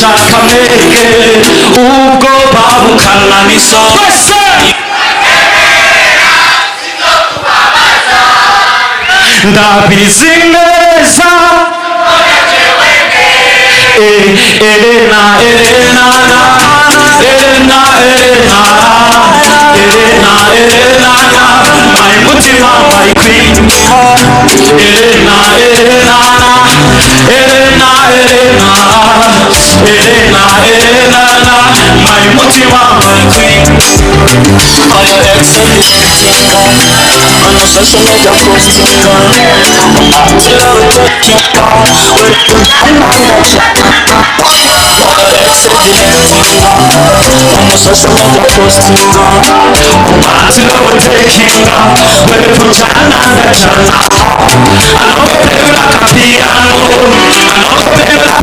shaka meke ubwo babukana niso ndabizi neza Elena Elena Elena Elena Elena Elena my mutima my queen Elena Elena Elena Elena Elena Elena my mutima my queen my excellency on social media posting social media posting umazi lokutekinga weputana ndachana anokopela kapiano anokopela